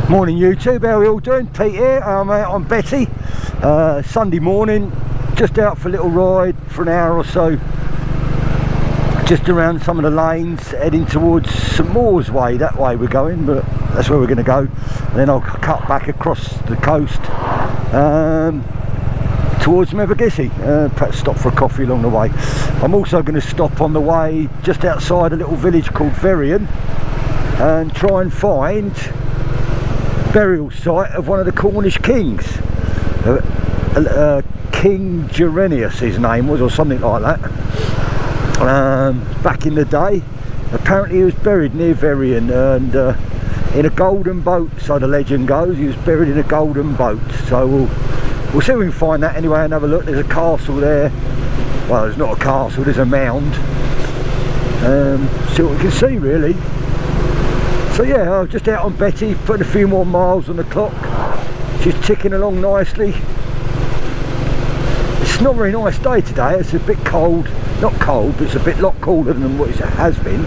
Morning YouTube, how are we all doing? Pete here, I'm out on Betty. Sunday morning, just out for a little ride for an hour or so. Just around some of the lanes, heading towards St Maur's way, that way we're going, but that's where we're going to go. And then I'll cut back across the coast towards Magnolias, perhaps stop for a coffee along the way. I'm also going to stop on the way just outside a little village called Verrion and try and find burial site of one of the Cornish kings. King Gerenius his name was, or something like that. Back in the day, apparently he was buried near Verrion, and in a golden boat, so the legend goes. He was buried in a golden boat, so we'll see if we can find that anyway and have a look. There's a castle there. Well, there's not a castle, there's a mound. See what we can see really. So yeah, I'm just out on Betty, putting a few more miles on the clock. She's ticking along nicely. It's not a very nice day today. It's a bit cold, not cold, but it's a bit lot cooler than what it has been.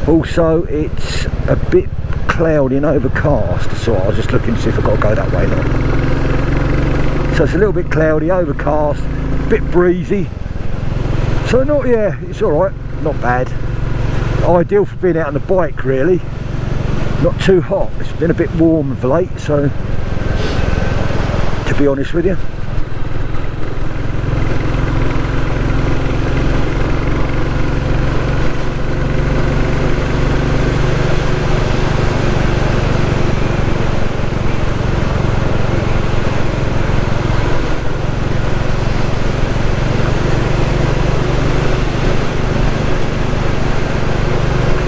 Also, it's a bit cloudy and overcast. So I was just looking to see if I've got to go that way now. So it's a little bit cloudy, overcast, a bit breezy. So yeah, it's all right, not bad. Ideal for being out on the bike really, not too hot. It's been a bit warm of late, so to be honest with you.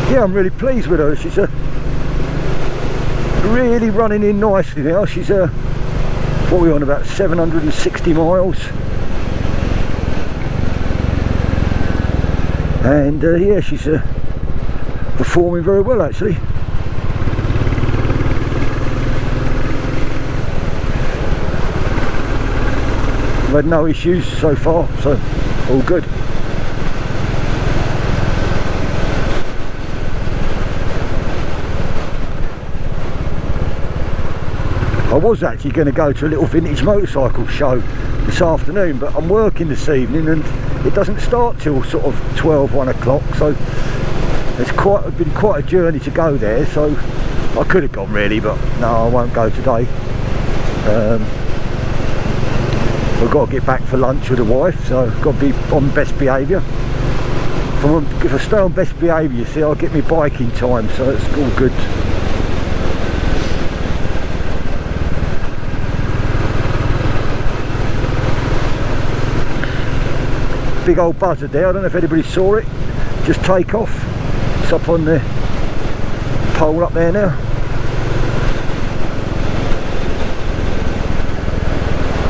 Yeah, I'm really pleased with her. She's really running in nicely now. She's what are we on, about 760 miles, and yeah, she's performing very well actually. I've had no issues so far, so all good. I was actually going to go to a little vintage motorcycle show this afternoon, but I'm working this evening and it doesn't start till sort of 1 o'clock, so it's been quite a journey to go there. So I could have gone really, but no, I won't go today. I've got to get back for lunch with the wife, so I've got to be on best behaviour. If I stay on best behaviour, you see, I'll get my biking time, so it's all good. Big old buzzard there, I don't know if anybody saw it, just take off. It's up on the pole up there now.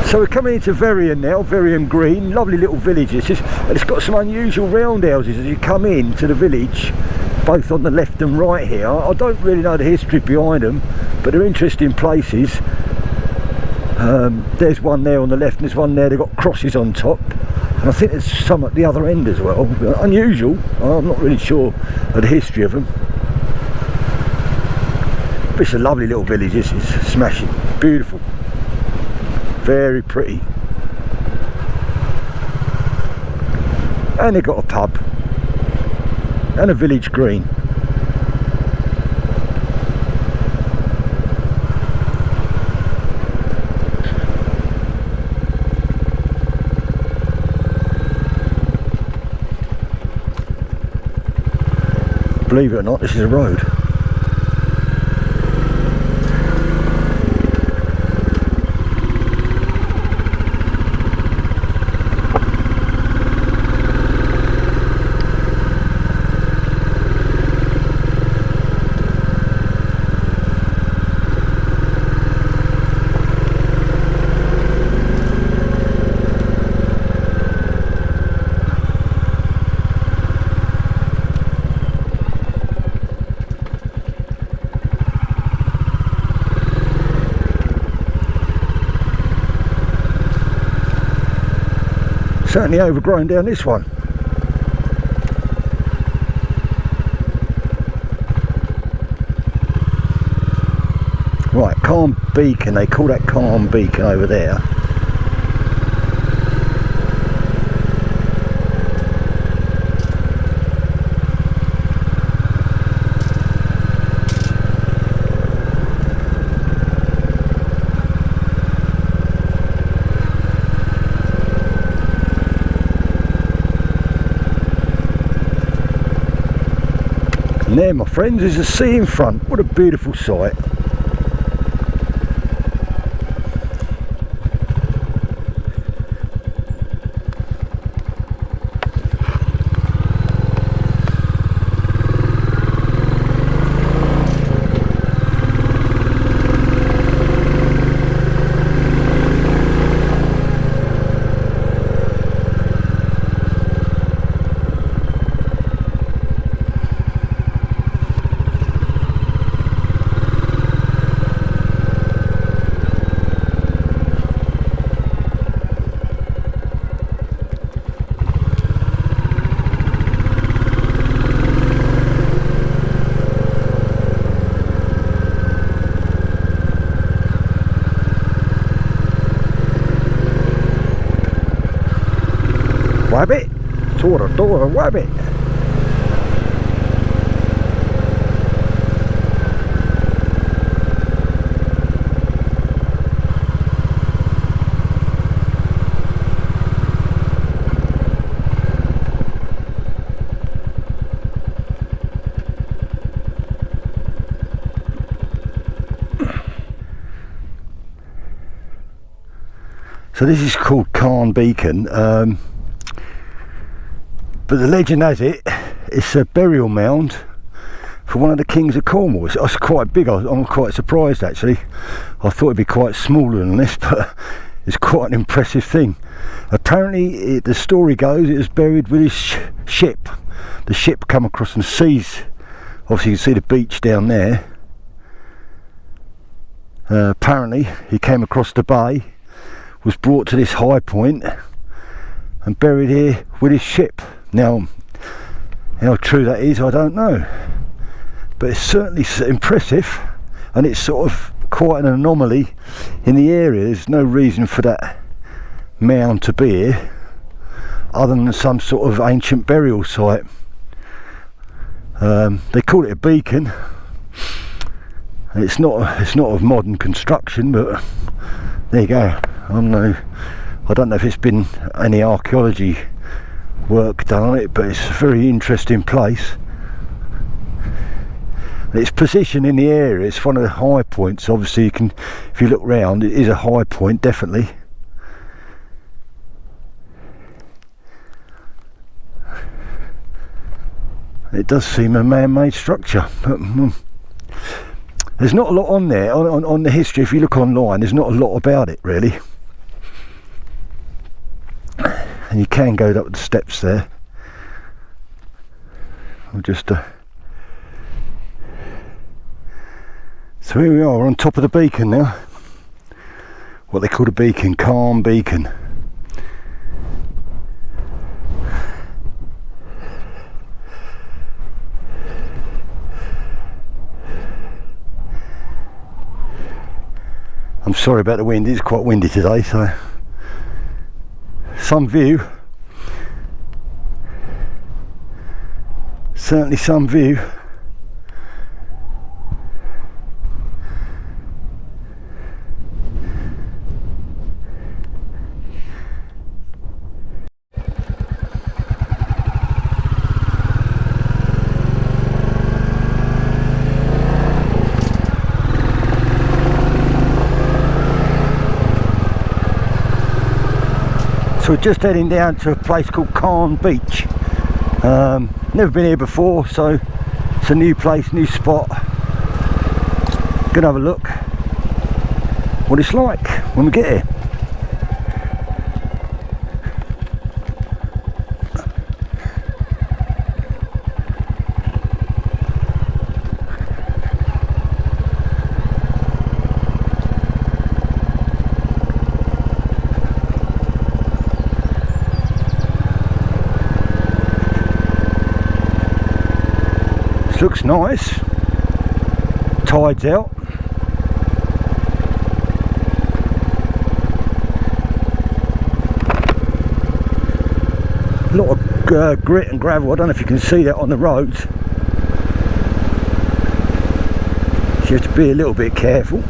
So we're coming into Verrion now, Verrion Green, lovely little villages, and it's got some unusual roundhouses as you come in to the village, both on the left and right here. I don't really know the history behind them, but they're interesting places. There's one there on the left and there's one there, they've got crosses on top. And I think there's some at the other end as well. Unusual, I'm not really sure of the history of them. But it's a lovely little village, this is smashing, beautiful, very pretty. And they've got a pub and a village green. Believe it or not, this is a road. Certainly overgrown down this one. Calm Beacon, they call that Calm Beacon over there. And there, my friends, is the sea in front. What a beautiful sight. Wabbit, Tora, wabbit. So this is called Calm Beacon. But the legend has it, it's a burial mound for one of the kings of Cornwall. It's quite big. I'm quite surprised actually. I thought it'd be quite smaller than this, but it's quite an impressive thing. Apparently, the story goes, it was buried with his ship. The ship come across the seas. Obviously, you can see the beach down there. Apparently, he came across the bay, was brought to this high point, and buried here with his ship. Now, how true that is, I don't know, but it's certainly impressive, and it's sort of quite an anomaly in the area. There's no reason for that mound to be here other than some sort of ancient burial site. They call it a beacon. It's not of modern construction, but there you go. I don't know if it's been any archaeology work done on it, but it's a very interesting place. Its position in the area, it's one of the high points. Obviously, you can, if you look round, it is a high point, definitely. It does seem a man-made structure, but there's not a lot on there on the history. If you look online, there's not a lot about it really. And you can go up the steps there. I'll just so here we are, we're on top of the beacon now. What they call a beacon, Calm Beacon. I'm sorry about the wind, it's quite windy today, so some view, certainly some view. So we're just heading down to a place called Calm Beach. Never been here before, so it's a new place, new spot. Gonna have a look what it's like when we get here. Looks nice. Tide's out. A lot of grit and gravel. I don't know if you can see that on the roads. So you have to be a little bit careful.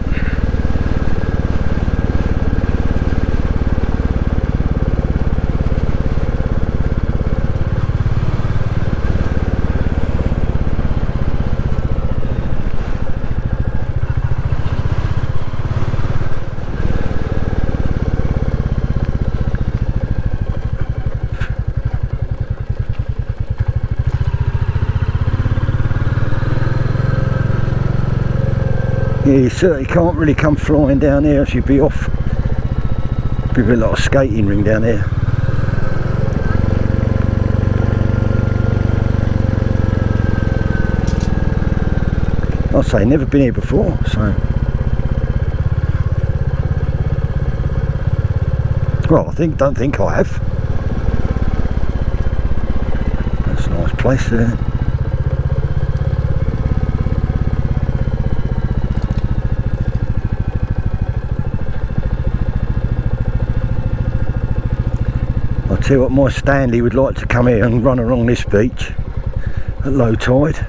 Yeah, you certainly can't really come flying down here as you'd be off. Be a lot of skating ring down here. I'll say never been here before, so. Well, don't think I have. That's a nice place there. I'll tell you what, my Stanley would like to come here and run along this beach at low tide.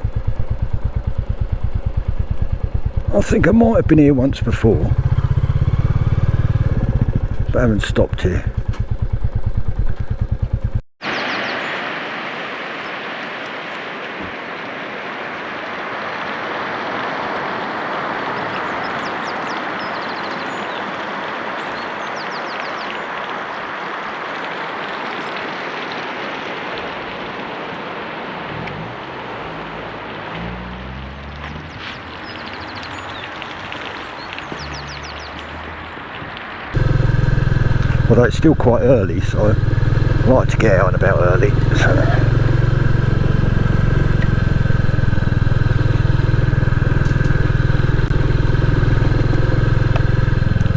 I think I might have been here once before, but I haven't stopped here. Although it's still quite early, so I like to get out and about early. So.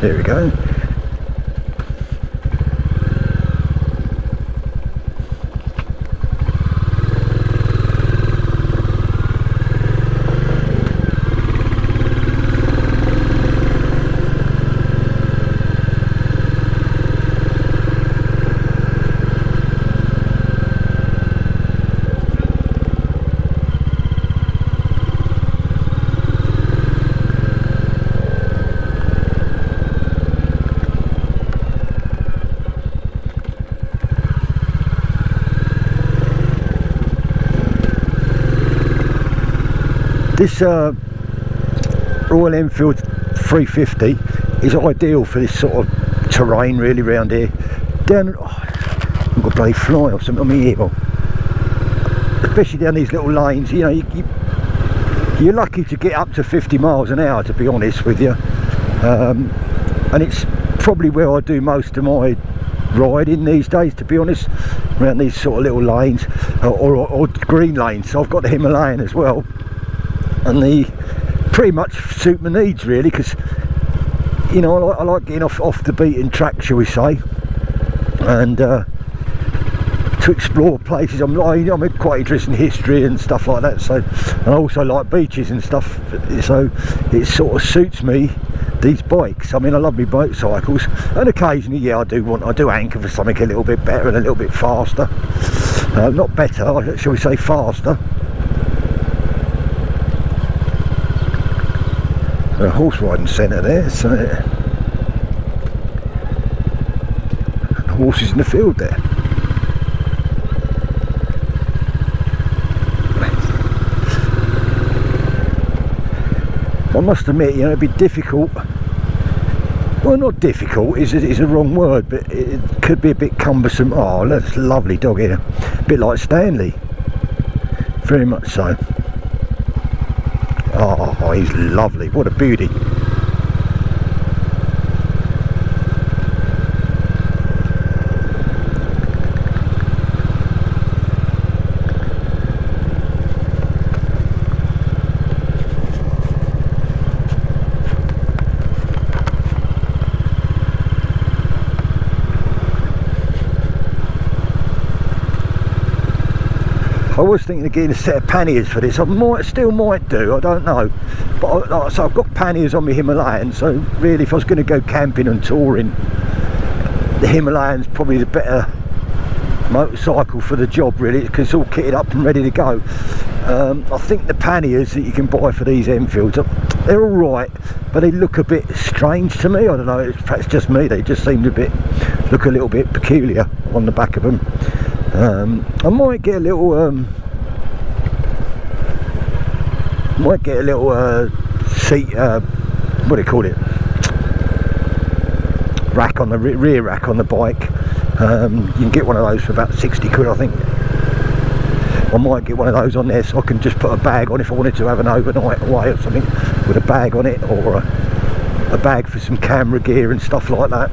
There we go. This Royal Enfield 350 is ideal for this sort of terrain, really, around here. Down, I've got a bloody fly or something on my ear, especially down these little lanes. You know, you're lucky to get up to 50 miles an hour, to be honest with you. And it's probably where I do most of my riding these days, to be honest, around these sort of little lanes or green lanes. So I've got the Himalayan as well. And they pretty much suit my needs, really, because you know I like getting off the beaten track, shall we say, and to explore places. I'm quite interested in history and stuff like that. So, and I also like beaches and stuff. So it sort of suits me, these bikes. I mean, I love my motorcycles, and occasionally, yeah, I do anchor for something a little bit better and a little bit faster. Not better, shall we say, faster. A horse riding centre there, so horses in the field there. I must admit, you know, it'd be difficult. Well, not difficult is a wrong word, but it could be a bit cumbersome. Oh, that's a lovely dog here, a bit like Stanley, very much so. Oh, he's lovely. What a beauty. I was thinking of getting a set of panniers for this. I still might do, I don't know. But like I say, I've got panniers on my Himalayan, so really if I was going to go camping and touring, the Himalayan's probably the better motorcycle for the job really, because it's all kitted up and ready to go. I think the panniers that you can buy for these Enfields, they're alright, but they look a bit strange to me. I don't know, it's perhaps just me, they just seem look a little bit peculiar on the back of them. I might get a little seat, what do you call it, rack on the rear rack on the bike. You can get one of those for about 60 quid, I think. I might get one of those on there so I can just put a bag on if I wanted to have an overnight away or something, with a bag on it, or a bag for some camera gear and stuff like that.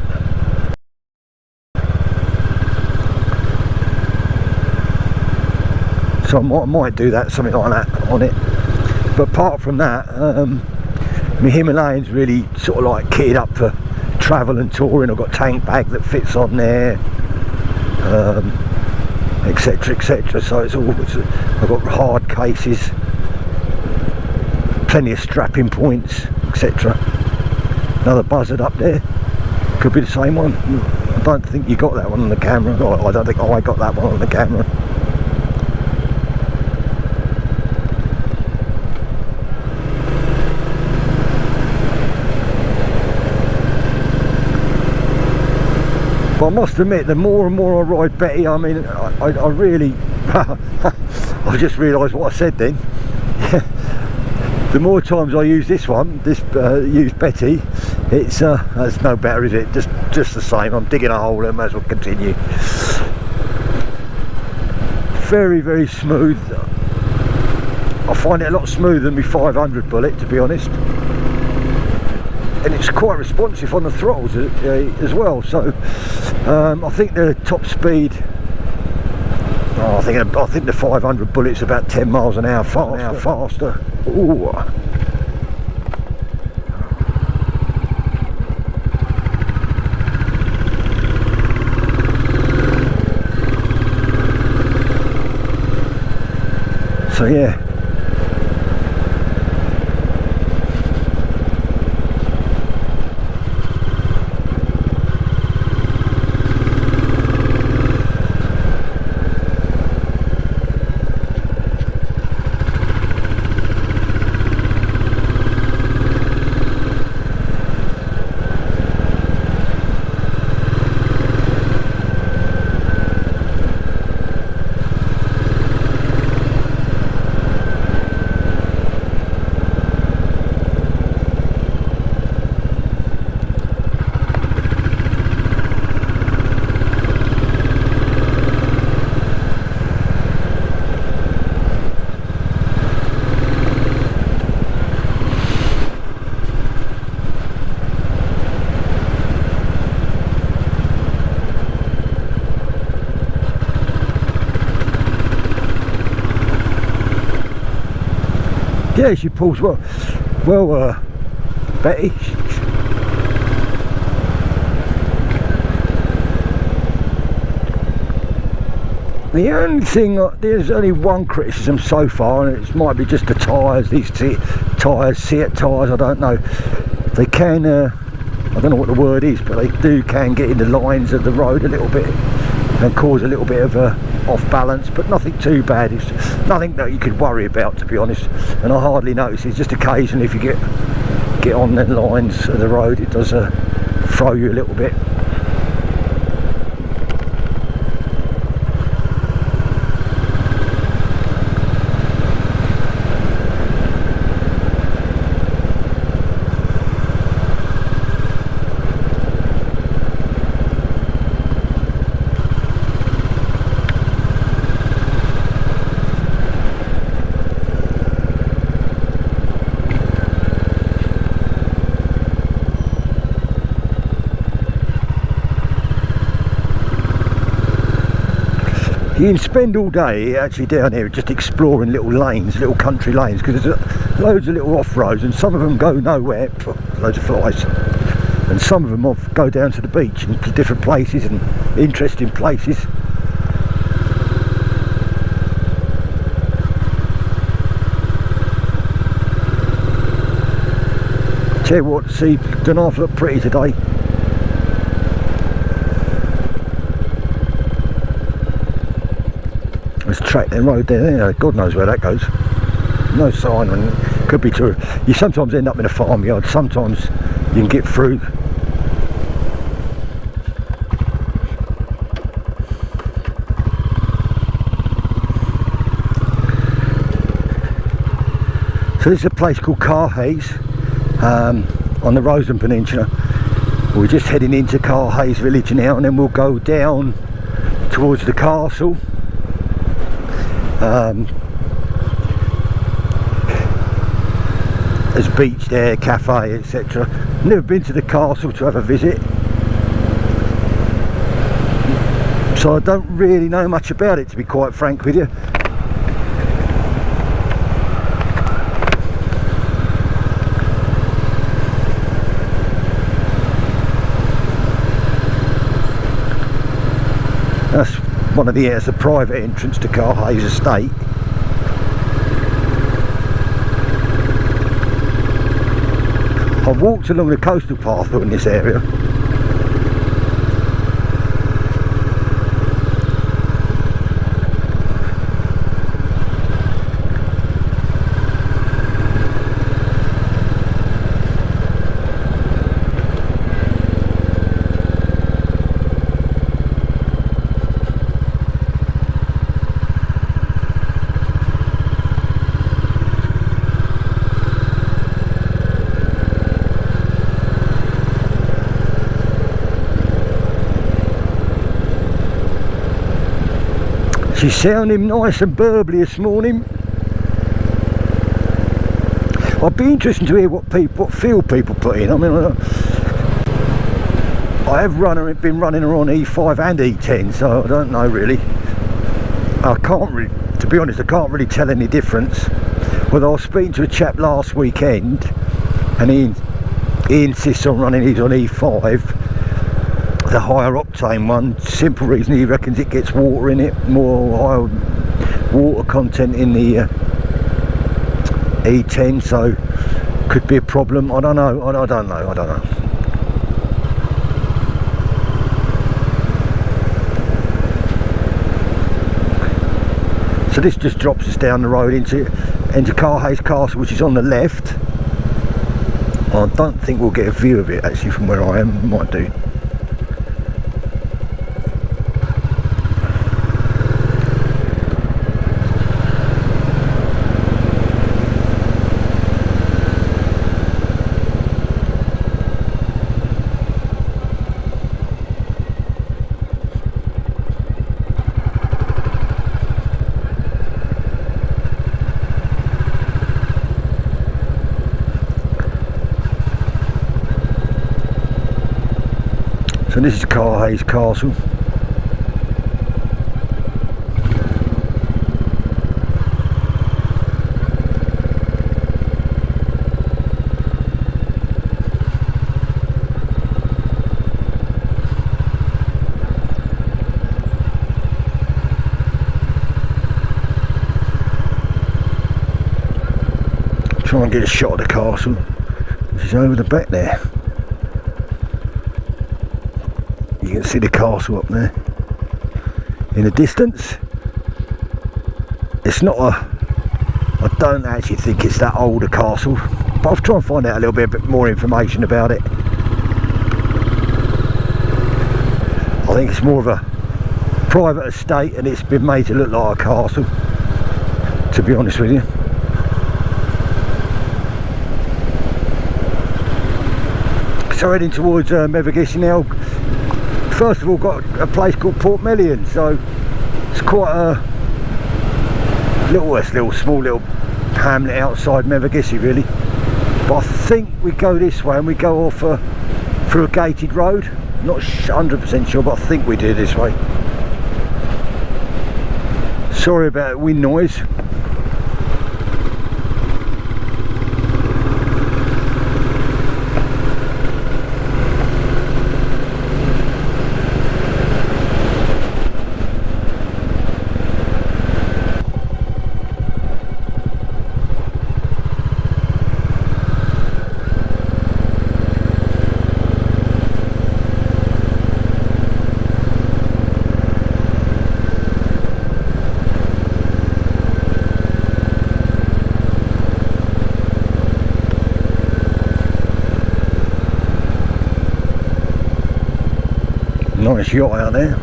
So I might do that, something like that on it. But apart from that, my Himalayan's really sort of like kitted up for travel and touring. I've got a tank bag that fits on there, etc, etc. So I've got hard cases, plenty of strapping points, etc. Another buzzard up there, could be the same one. I don't think you got that one on the camera. I don't think I got that one on the camera. But I must admit, the more and more I ride Betty, I mean, I really, I just realised what I said then. The more times I use this one, use Betty, it's no better, is it? Just the same. I'm digging a hole and might as well continue. Very, very smooth. I find it a lot smoother than my 500 Bullet, to be honest. And it's quite responsive on the throttles as well. So I think the top speed, I think the 500 Bullet's about 10 miles an hour faster. Ooh. So yeah. Yeah, she pulls well, Betty. The only thing, there's only one criticism so far, and it might be just the tyres. These tyres, Seat tyres, I don't know. They can, I don't know what the word is, but they can get in the lines of the road a little bit and cause a little bit of a off balance, but nothing too bad. It's nothing that you could worry about, to be honest, and I hardly notice. It's just occasionally if you get on the lines of the road, it does throw you a little bit. You can spend all day actually down here just exploring little lanes, little country lanes, because there's loads of little off-roads, and some of them go nowhere, loads of flies, and some of them go down to the beach and to different places and interesting places. Tell you what, see, don't half look pretty today. track then road there, you know, God knows where that goes. No sign, and could be true. You sometimes end up in a farmyard, sometimes you can get through. So this is a place called Carhays, on the Rosen Peninsula. We're just heading into Carhays village now, and then we'll go down towards the castle. There's beach there, cafe, etc. Never been to the castle to have a visit, so I don't really know much about it, to be quite frank with you. That's one of it's a private entrance to Carhays estate. I've walked along the coastal path in this area. She's sounding nice and burbly this morning. I'd be interested to hear what feel people put in. I mean, I have been running her on E5 and E10, so I don't know really. I can't really, to be honest, I can't really tell any difference. Well, I was speaking to a chap last weekend, and he insists on running his on E5. The higher octane one, simple reason, he reckons it gets water in it, more higher water content in the E10, so could be a problem. I don't know. So this just drops us down the road into Carhays Castle, which is on the left. I don't think we'll get a view of it actually from where I am. Might do. So this is Carhays Castle. Try and get a shot of the castle, which is over the back there. You can see the castle up there in the distance. It's not I don't actually think it's that old a castle, but I'll try and find out a little bit more information about it. I think it's more of a private estate and it's been made to look like a castle, to be honest with you. So heading towards Mevagissey now. First of all, got a place called Portmeirion, so it's quite a small little hamlet outside Mevagissey really. But I think we go this way and we go off through a gated road. Not 100% sure, but I think we do this way. Sorry about wind noise. Nice yacht out there.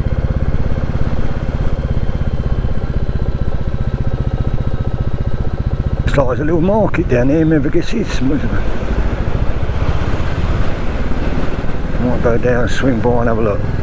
Looks like there's a little market down here, whoever gets his. Might go down, swing by and have a look.